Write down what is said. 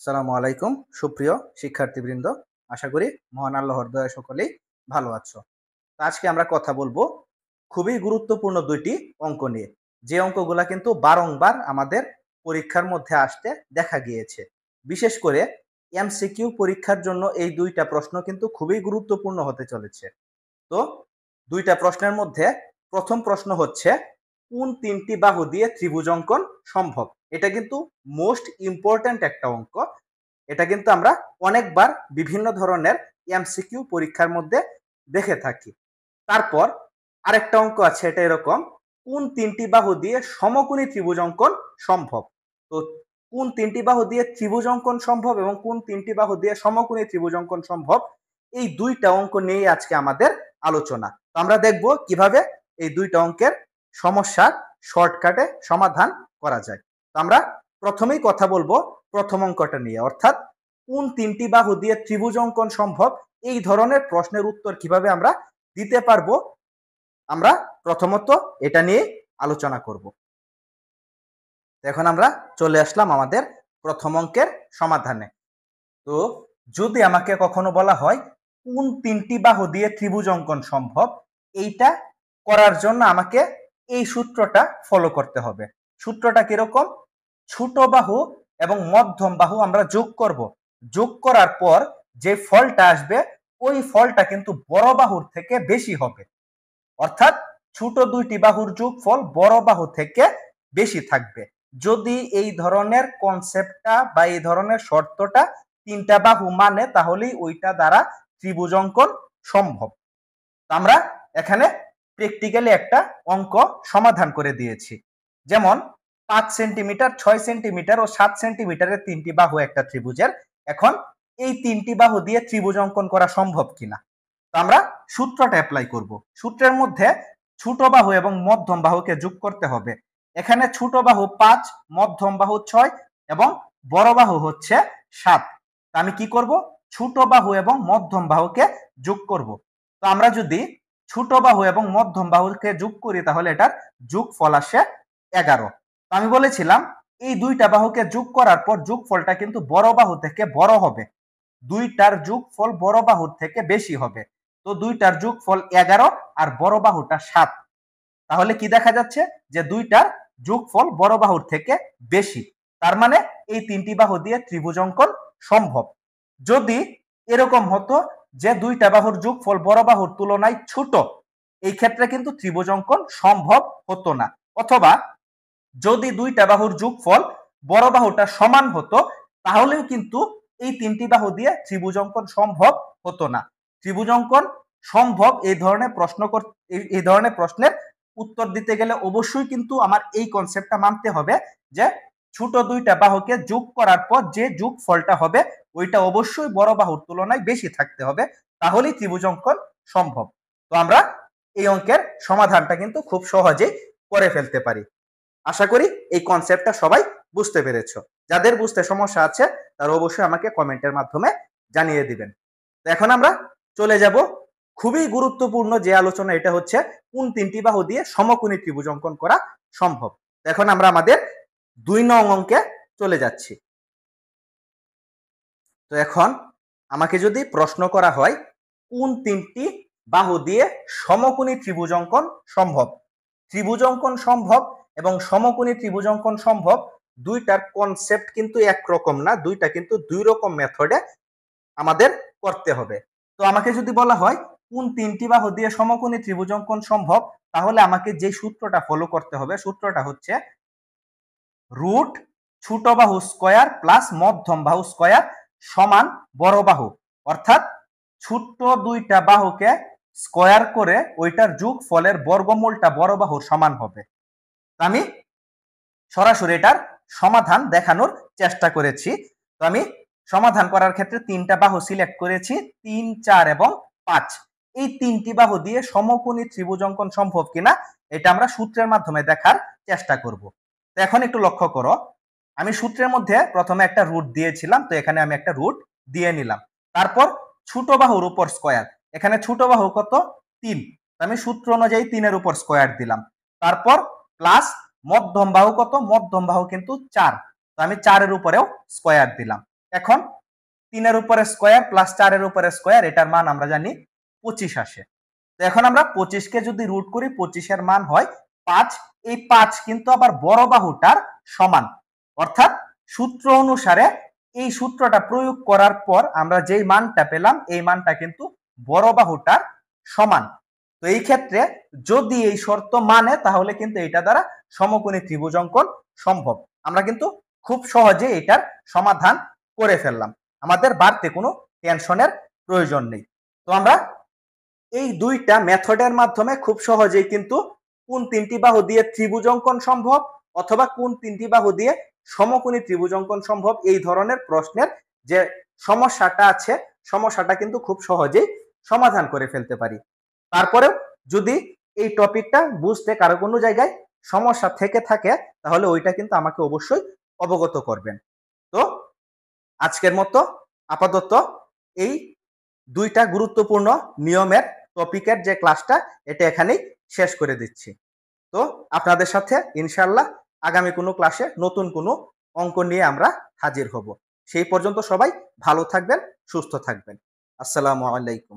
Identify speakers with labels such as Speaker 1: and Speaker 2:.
Speaker 1: আসসালামু আলাইকুম সুপ্রিয় শিক্ষার্থীবৃন্দ। আশা করি মহান আল্লাহর দয়ায় সকলেই ভালো আছো। তো আজকে আমরা কথা বলবো খুবই গুরুত্বপূর্ণ ২ টি অঙ্ক নিয়ে। যে অঙ্কগুলা কিন্তু বারংবার আমাদের পরীক্ষার মধ্যে আসতে দেখা গিয়েছে। বিশেষ করে এমসিকিউ পরীক্ষার জন্য এই ২ টা প্রশ্ন কিন্তু খুবই গুরুত্বপূর্ণ হতে চলেছে। তো ২ টা প্রশ্নের মধ্যে ১ম প্রশ্ন হচ্ছে, কোন ৩ টি বাহু দিয়ে ত্রিভুজ অঙ্কন সম্ভব? এটা কিন্তু মোস্ট ইম্পোর্টেন্ট একটা অঙ্ক। এটা কিন্তু আমরা অনেকবার বিভিন্ন ধরনের এমসিকিউ পরীক্ষার মধ্যে দেখে থাকি। তারপর আরেকটা অঙ্ক আছে, এটা এরকম, কোন ৩ টি বাহু দিয়ে সমকোণী ত্রিভুজ অঙ্কন সম্ভব? তো কোন ৩ টি বাহু দিয়ে ত্রিভুজ অঙ্কন সম্ভব এবং কোন ৩ টি বাহু দিয়ে সমকোণী ত্রিভুজ অঙ্কন সম্ভব, এই ২ টা অঙ্ক নিয়েই আজকে আমাদের আলোচনা। তো আমরা দেখব কিভাবে এই ২ টা অঙ্কের সমস্যার শর্টকাটে সমাধান করা যায়। তো আমরা প্রথমেই কথা বলবো প্রথম অঙ্কটা নিয়ে, অর্থাৎ কোন ৩ টি বাহু দিয়ে ত্রিভুজ অঙ্কন সম্ভব, এই ধরনের প্রশ্নের উত্তর কিভাবে আমরা দিতে পারবো, আমরা প্রথমত এটা নিয়ে আলোচনা করব। এখন আমরা চলে আসলাম আমাদের প্রথম অঙ্কের সমাধানে। তো যদি আমাকে কখনো বলা হয় কোন ৩ টি বাহু দিয়ে ত্রিভুজ অঙ্কন সম্ভব, এইটা করার জন্য আমাকে এই সূত্রটা ফলো করতে হবে। সূত্রটা কিরকম? ছোট বাহু এবং মধ্যম বাহু আমরা যোগ করব। যোগ করার পর যে ফলটা আসবে ওই ফলটা কিন্তু বড় বাহুর থেকে বেশি হবে। অর্থাৎ ছোট ২টি বাহুর যোগফল বড় বাহু থেকে বেশি থাকবে। যদি এই ধরনের কনসেপ্টটা বা এই ধরনের শর্তটা ৩টা বাহু মানে, তাহলেই ওইটা দ্বারা ত্রিভুজ অঙ্কন সম্ভব। আমরা এখানে প্র্যাকটিক্যালি একটা অঙ্ক সমাধান করে দিয়েছি। যেমন ৫ সেন্টিমিটার, ৬ সেন্টিমিটার ও ৭ সেন্টিমিটারের ৩টি বাহু একটা ত্রিভুজের। এখন এই ৩টি বাহু দিয়ে ত্রিভুজ অঙ্কন করা সম্ভব কিনা, তো আমরা সূত্রটা অ্যাপ্লাই করব। সূত্রের মধ্যে ছোট বাহু এবং মধ্যম বাহুকে যোগ করতে হবে। এখানে ছোট বাহু ৫, মধ্যম বাহু ৬ এবং বড় বাহু হচ্ছে ৭। আমি কি করব? ছোট বাহু এবং মধ্যম বাহুকে যোগ করব। তো আমরা যদি ছোট বাহু এবং মধ্যম বাহুকে যোগ করি তাহলে এটার যোগফল আসে ১১। তো আমি বলেছিলাম এই ২টা বাহুকে যোগ করার পর যোগফলটা কিন্তু বড় বাহু থেকে বড় হবে, ২টার যোগফল বড় বাহুর থেকে বেশি হবে। তো ২টার যোগফল ১১ আর বড় বাহুটা ৭। তাহলে কি দেখা যাচ্ছে যে ২টার যোগফল বড় বাহুর থেকে বেশি। তার মানে এই ৩টি বাহু দিয়ে ত্রিভুজ অঙ্কন সম্ভব। যদি এরকম হতো যে ২টা বাহুর যোগফল বড় বাহুর তুলনায় ছোট, এই ক্ষেত্রে কিন্তু ত্রিভুজ অঙ্কন সম্ভব হতো না। অথবা যদি ২টা বাহুর যোগফল বড় বাহুটা সমান হতো, তাহলেও কিন্তু এই ৩টি বাহু দিয়ে ত্রিভুজ অঙ্কন সম্ভব হতো না। ত্রিভুজ অঙ্কন সম্ভব এই ধরনের প্রশ্নের উত্তর দিতে গেলে অবশ্যই কিন্তু আমার এই কনসেপ্টটা মানতে হবে যে ছোট ২টা বাহুকে যোগ করার পর যে যোগফলটা হবে ওইটা অবশ্যই বড় বাহুর তুলনায় বেশি থাকতে হবে, তাহলেই ত্রিভুজ অঙ্কন সম্ভব। তো আমরা এই অঙ্কের সমাধানটা কিন্তু খুব সহজেই করে ফেলতে পারি। আশা করি এই কনসেপ্টটা সবাই বুঝতে পেরেছো। যাদের বুঝতে সমস্যা আছে তারা অবশ্যই আমাকে কমেন্টের মাধ্যমে জানিয়ে দিবেন। তো এখন আমরা চলে যাব খুবই গুরুত্বপূর্ণ যে আলোচনা, এটা হচ্ছে কোন ৩টি বাহু দিয়ে সমকোণী ত্রিভুজ অঙ্কন করা সম্ভব। এখন আমরা আমাদের ২ নং অঙ্কে চলে যাচ্ছি। তো এখন আমাকে যদি প্রশ্ন করা হয় কোন ৩টি বাহু দিয়ে সমকোণী ত্রিভুজ অঙ্কন সম্ভব, ত্রিভুজ অঙ্কন সম্ভব এবং সমকোণী ত্রিভুজ অঙ্কন সম্ভব, দুইটার কনসেপ্ট কিন্তু একরকম না, দুইটা কিন্তু ২ রকম মেথডে আমাদের করতে হবে। তো আমাকে যদি বলা হয় কোন ৩টি বাহু দিয়ে সমকোণী ত্রিভুজ অঙ্কন সম্ভব, তাহলে আমাকে যে সূত্রটা ফলো করতে হবে, সূত্রটা হচ্ছে রুট ছোট বাহু স্কয়ার প্লাস মধ্যম বাহু স্কয়ার সমান বড় বাহু। অর্থাৎ ছোট্ট ২টা বাহুকে স্কয়ার করে ওইটার যোগফলের বর্গমূলটা বড় বাহুর সমান হবে। আমি সরাসরি এটার সমাধান দেখানোর চেষ্টা করেছি। তো আমি সমাধান করার ক্ষেত্রে ৩টা বাহু সিলেক্ট করেছি, ৩, ৪ এবং ৫। এই ৩টি বাহু দিয়ে সমকোণী ত্রিভুজ অঙ্কন সম্ভব কিনা এটা আমরা সূত্রের মাধ্যমে দেখার চেষ্টা করব। তো এখন একটু লক্ষ্য করো, আমি সূত্রের মধ্যে প্রথমে একটা রুট দিয়েছিলাম, তো এখানে আমি একটা রুট দিয়ে নিলাম। তারপর ছোট বাহুর উপর স্কয়ার, এখানে ছোট বাহু কত? ৩, আমি সূত্র অনুযায়ী ৩-এর উপর স্কয়ার দিলাম। তারপর প্লাস মধ্যম বাহু কত? মধ্যম বাহু কিন্তু ৪, তো আমি ৪-এর উপরেও স্কয়ার দিলাম। এখন 3 এর উপরে স্কয়ার প্লাস 4 এর উপরে স্কয়ার, এটার মান আমরা জানি 25 আসে। তো এখন আমরা 25 কে যদি রুট করি 25 এর মান হয় 5। এই 5 কিন্তু আবার বড় বাহুটার সমান, অর্থাৎ সূত্র অনুসারে এই সূত্রটা প্রয়োগ করার পর আমরা যেই মানটা পেলাম এই মানটা কিন্তু বড় বাহুটার সমান। তো এই ক্ষেত্রে যদি এই শর্ত মানে তাহলে কিন্তু এটা দ্বারা সমকোণী ত্রিভুজ অঙ্কন সম্ভব। আমরা কিন্তু খুব সহজে এটার সমাধান করে ফেললাম, আমাদের বাড়তে কোনো টেনশনের প্রয়োজন নেই। তো আমরা এই দুইটা মেথডের মাধ্যমে খুব সহজেই কিন্তু কোন তিনটি বাহু দিয়ে ত্রিভুজ অঙ্কন সম্ভব অথবা কোন তিনটি বাহু দিয়ে সমকোণী ত্রিভুজ অঙ্কন সম্ভব এই ধরনের প্রশ্নের যে সমস্যাটা আছে সমস্যাটা কিন্তু খুব সহজেই সমাধান করে ফেলতে পারি। তারপরেও যদি এই টপিকটা বুঝতে কারো কোনো জায়গায় সমস্যা থেকে থাকে তাহলে ওইটা কিন্তু আমাকে অবশ্যই অবগত করবেন। তো আজকের মতো আপাতত এই দুইটা গুরুত্বপূর্ণ নিয়মের টপিকের যে ক্লাসটা এটা এখানেই শেষ করে দিচ্ছি। তো আপনাদের সাথে ইনশাআল্লাহ আগামী কোনো ক্লাসে নতুন কোনো অঙ্ক নিয়ে আমরা হাজির হব। সেই পর্যন্ত সবাই ভালো থাকবেন, সুস্থ থাকবেন। আসসালামু আলাইকুম।